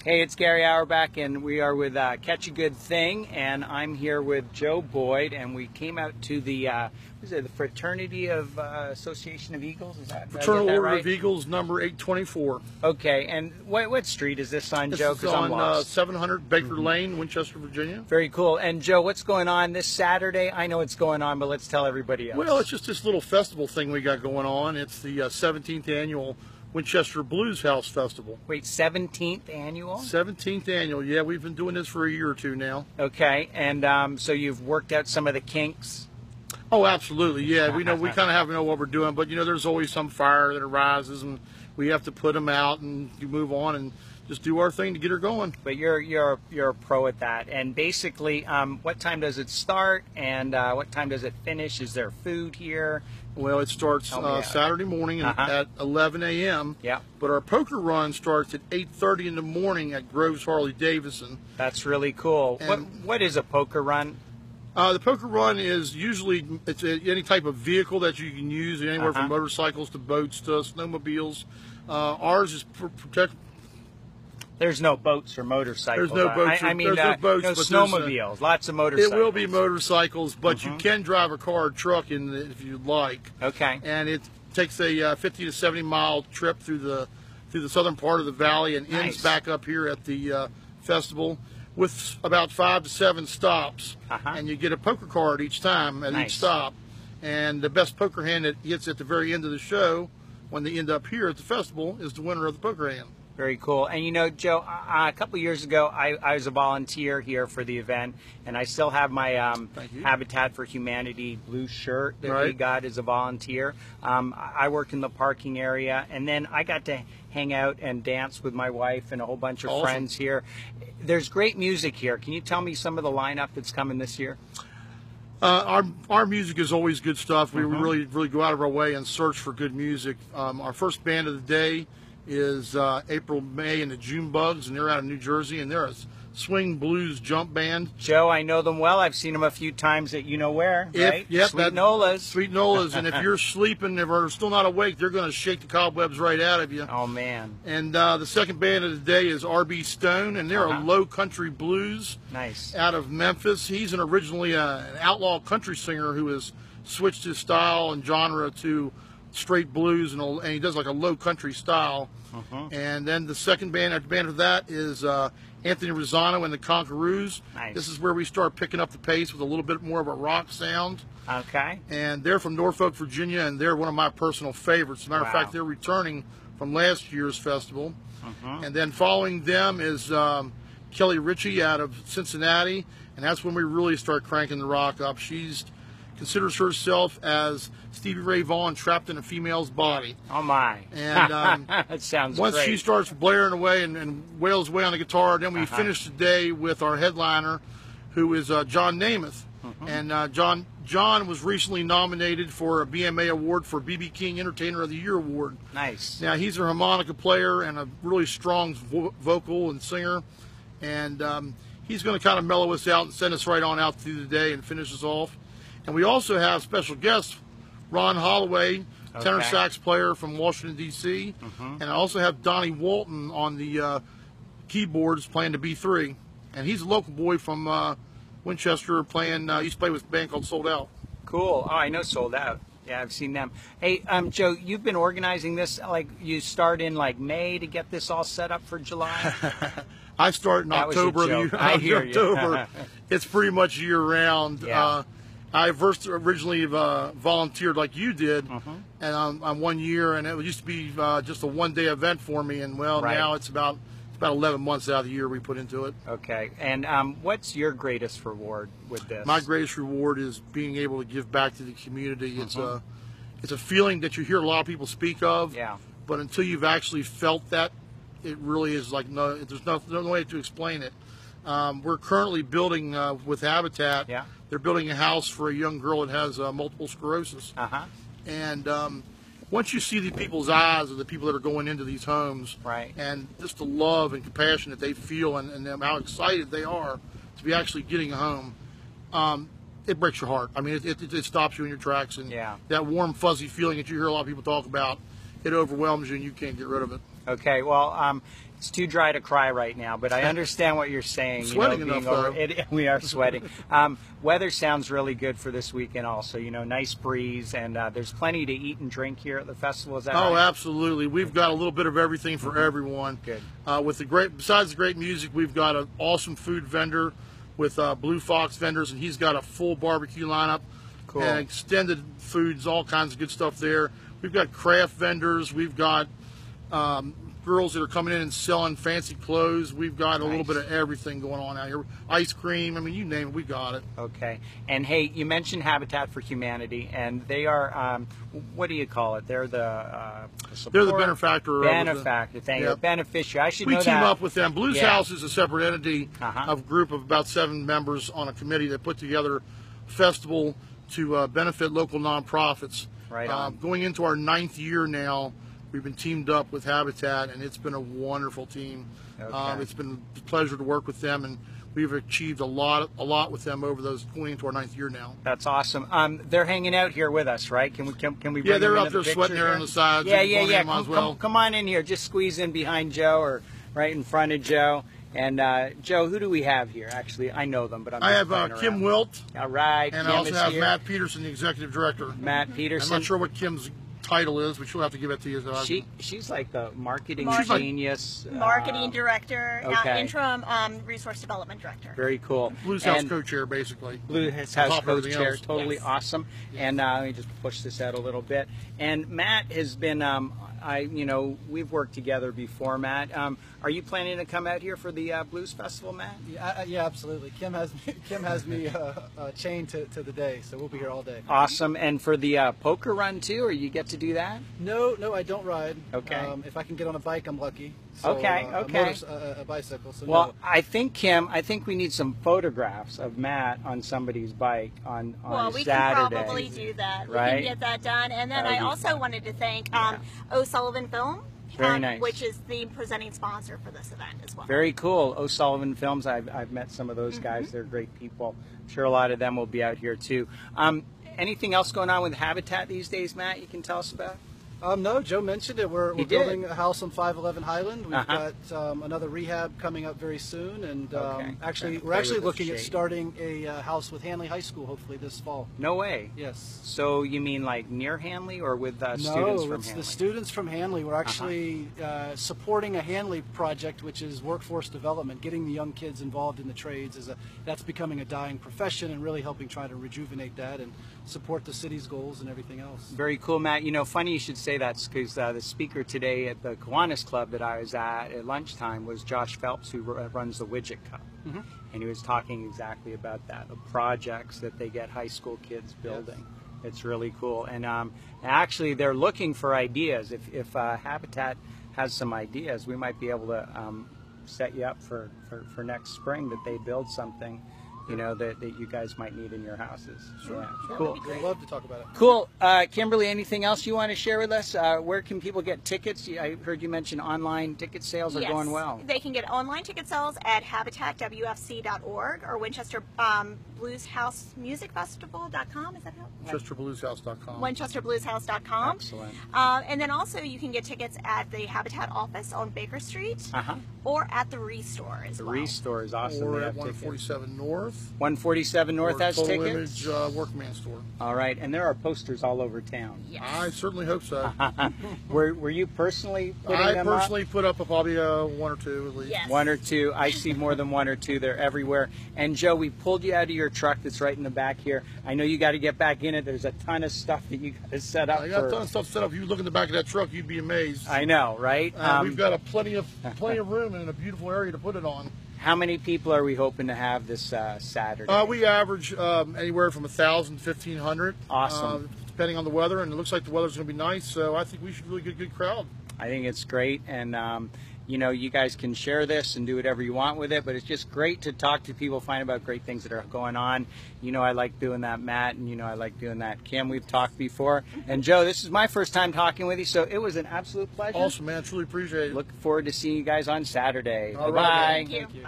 Hey, it's Gary Auerbach, and we are with Catch a Good Thing, and I'm here with Joe Boyd, and we came out to the the Fraternity of Association of Eagles. Is that Fraternal Order right? of Eagles, number 824. Okay, and what street is this on, Joe? This is on I'm lost. 700 Baker Lane, Winchester, Virginia. Very cool. And Joe, what's going on this Saturday? I know it's going on, but let's tell everybody else. Well, it's just this little festival thing we got going on. It's the 17th annual Winchester Blues House Festival. Wait, 17th annual? 17th annual, yeah. We've been doing this for a year or two now. Okay, and so you've worked out some of the kinks? Oh, absolutely, yeah. We kind of have to know what we're doing, but there's always some fire that arises, and we have to put them out and you move on and just do our thing to get her going. But you're a pro at that. And basically, what time does it start, and what time does it finish? Is there food here? Well, it starts Saturday morning at 11 a.m. Yeah. But our poker run starts at 8:30 in the morning at Groves Harley Davidson. That's really cool. What is a poker run? The poker run is usually any type of vehicle that you can use, anywhere from motorcycles to boats to snowmobiles. Ours is There's no boats or motorcycles. There's no boats. I mean, there's no boats, no but snowmobiles. Lots of motorcycles. It will be motorcycles, but you can drive a car or truck in it if you'd like. Okay. And it takes a 50 to 70 mile trip through the southern part of the valley and ends back up here at the festival with about 5 to 7 stops. And you get a poker card each time at each stop. And the best poker hand that gets at the very end of the show, when they end up here at the festival, is the winner of the poker hand. Very cool. And Joe, a couple years ago, I was a volunteer here for the event, and I still have my Habitat for Humanity blue shirt that we got as a volunteer. I work in the parking area, and then I got to hang out and dance with my wife and a whole bunch of friends here. There's great music here. Can you tell me some of the lineup that's coming this year? Our music is always good stuff. We really go out of our way and search for good music. Our first band of the day is April, May, and the June Bugs, and they're out of New Jersey, and they're a swing blues jump band. Joe, I know them well. I've seen them a few times at where, right? Yep, Sweet Nola's. Sweet Nola's, and if you're sleeping or still not awake, they're going to shake the cobwebs right out of you. Oh, man. And the second band of the day is R.B. Stone, and they're a low country blues out of Memphis. He's originally an outlaw country singer who has switched his style and genre to straight blues, and he does like a low country style. And then the second band after that is Anthony Rosano and the Conquerors. This is where we start picking up the pace with a little bit more of a rock sound. Okay. And they're from Norfolk, Virginia, and they're one of my personal favorites. As a matter of fact, they're returning from last year's festival. And then following them is Kelly Ritchie out of Cincinnati, and that's when we really start cranking the rock up. She's considers herself as Stevie Ray Vaughan trapped in a female's body. Oh, my. And that sounds once great. she starts blaring away and wails away on the guitar, then we finish the day with our headliner, who is John Namath. And John was recently nominated for a BMA award for BB King Entertainer of the Year award. Nice. Now, he's a harmonica player and a really strong vocal and singer. And he's going to kind of mellow us out and send us right on out through the day and finish us off. And we also have special guests, Ron Holloway, tenor sax player from Washington, D.C. And I also have Donnie Walton on the keyboards playing the B3. And he's a local boy from Winchester playing, he used to play with a band called Sold Out. Cool. Oh, I know Sold Out. Yeah, I've seen them. Hey, Joe, you've been organizing this, like you start in like May to get this all set up for July? I start in October. I hear you. It's pretty much year round. Yeah. I originally volunteered like you did, and on 1 year, and it used to be just a one-day event for me, and now it's about 11 months out of the year we put into it. Okay, and what's your greatest reward with this? My greatest reward is being able to give back to the community. It's a feeling that you hear a lot of people speak of, but until you've actually felt that, it really is like there's no way to explain it. We're currently building with Habitat. They're building a house for a young girl that has multiple sclerosis. And once you see the people's eyes of the people that are going into these homes, and just the love and compassion that they feel, and how excited they are to be actually getting a home, it breaks your heart. I mean, it stops you in your tracks, and that warm, fuzzy feeling that you hear a lot of people talk about, it overwhelms you, and you can't get rid of it. Okay, well, it's too dry to cry right now, but I understand what you're saying. Sweating enough, though. We are sweating. Weather sounds really good for this weekend also. Nice breeze, and there's plenty to eat and drink here at the festival. Is that right? Oh, absolutely. We've got a little bit of everything for everyone. Good. Besides the great music, we've got an awesome food vendor with Blue Fox vendors, and he's got a full barbecue lineup. Cool. And extended foods, all kinds of good stuff there. We've got craft vendors. We've got girls that are coming in and selling fancy clothes. We've got a little bit of everything going on out here. Ice cream, I mean, you name it, we got it. Okay. And hey, you mentioned Habitat for Humanity, and they are, what do you call it? They're the they're the benefactor. Benefactor, thank you. Beneficiary. I should know that. We team up with them. Blues House is a separate entity, of a group of about 7 members on a committee that put together a festival to benefit local nonprofits. Right on. Going into our 9th year now, we've been teamed up with Habitat, and it's been a wonderful team. Okay. It's been a pleasure to work with them, and we've achieved a lot with them over those going into our 9th year now. That's awesome. They're hanging out here with us, right? Can we bring Yeah, they're them up there sweating there on the sides. Yeah. Come Come on in here. Just squeeze in behind Joe or right in front of Joe. And Joe, who do we have here? Actually, I know them, but I have Kim Wilt. All right. And Kim I also have here. Matt Peterson, the executive director. Matt Peterson. I'm not sure what Kim's title is, but she'll have to give it to you. She's like the marketing genius. Marketing director, okay. Interim resource development director. Very cool. Blues House co-chair, basically. Blues House co-chair, totally yes. awesome. Yes. And let me just push this out a little bit. And Matt has been, we've worked together before, Matt. Are you planning to come out here for the Blues Festival, Matt? Yeah, absolutely. Kim has me chained to the day, so we'll be here all day. Awesome. And for the poker run too, or you get to do that? No, I don't ride. Okay. If I can get on a bike, I'm lucky. So, okay. A bicycle. So well, no. I think Kim, we need some photographs of Matt on somebody's bike on we Saturday. can probably do that. Right? We can get that done. And then I also wanted to thank O'Sullivan Film. Very nice. Which is the presenting sponsor for this event as well. Very cool. O'Sullivan Films. I've met some of those guys. They're great people. I'm sure a lot of them will be out here too. Anything else going on with Habitat these days, Matt, you can tell us about? No, Joe mentioned it. We're building a house on 511 Highland. We've got another rehab coming up very soon, and we're actually looking at starting a house with Hanley High School hopefully this fall. No way. Yes. So you mean like near Hanley or with students from Hanley? No, it's Hanley? the students from Hanley. We're actually supporting a Hanley project, which is workforce development, getting the young kids involved in the trades. That's becoming a dying profession, and really helping try to rejuvenate that and support the city's goals and everything else. Very cool, Matt. Funny you should say that, because the speaker today at the Kiwanis Club that I was at lunchtime was Josh Phelps, who runs the Widget Cup. And he was talking exactly about that, the projects that they get high school kids building. Yes. It's really cool. And actually, they're looking for ideas. If Habitat has some ideas, we might be able to set you up for next spring, that they build something that you guys might need in your houses. Sure. Yeah. Cool. We'd love to talk about it. Cool. Kimberly, anything else you want to share with us? Where can people get tickets? I heard you mention online ticket sales are going well. They can get online ticket sales at habitatwfc.org or Winchester Blues House Music Festival.com. Is that how? WinchesterBluesHouse.com. WinchesterBluesHouse.com. Excellent. And then also you can get tickets at the Habitat office on Baker Street or at the Restore as well. The Restore is awesome. Or at 147 North. 147 North has Total tickets? Image Workman Store. All right, and there are posters all over town. Yes. I certainly hope so. Were you personally putting them up? I personally put up probably one or two at least. Yes. One or two. I see more than one or two. They're everywhere. And Joe, we pulled you out of your truck that's right in the back here. I know you got to get back in it. There's a ton of stuff that you got to set up. I got a ton of stuff set up. If you look in the back of that truck, you'd be amazed. I know, right? We've got plenty of room and a beautiful area to put it on. How many people are we hoping to have this Saturday? We average anywhere from 1,000 to 1,500. Awesome. Depending on the weather, and it looks like the weather's going to be nice, so I think we should really get a good crowd. I think it's great, and you guys can share this and do whatever you want with it, but it's just great to talk to people, find about great things that are going on. I like doing that, Matt, and I like doing that, Kim. We've talked before. And Joe, this is my first time talking with you, so it was an absolute pleasure. Awesome, man. Truly appreciate it. Look forward to seeing you guys on Saturday. All Bye-bye. right, Thank you.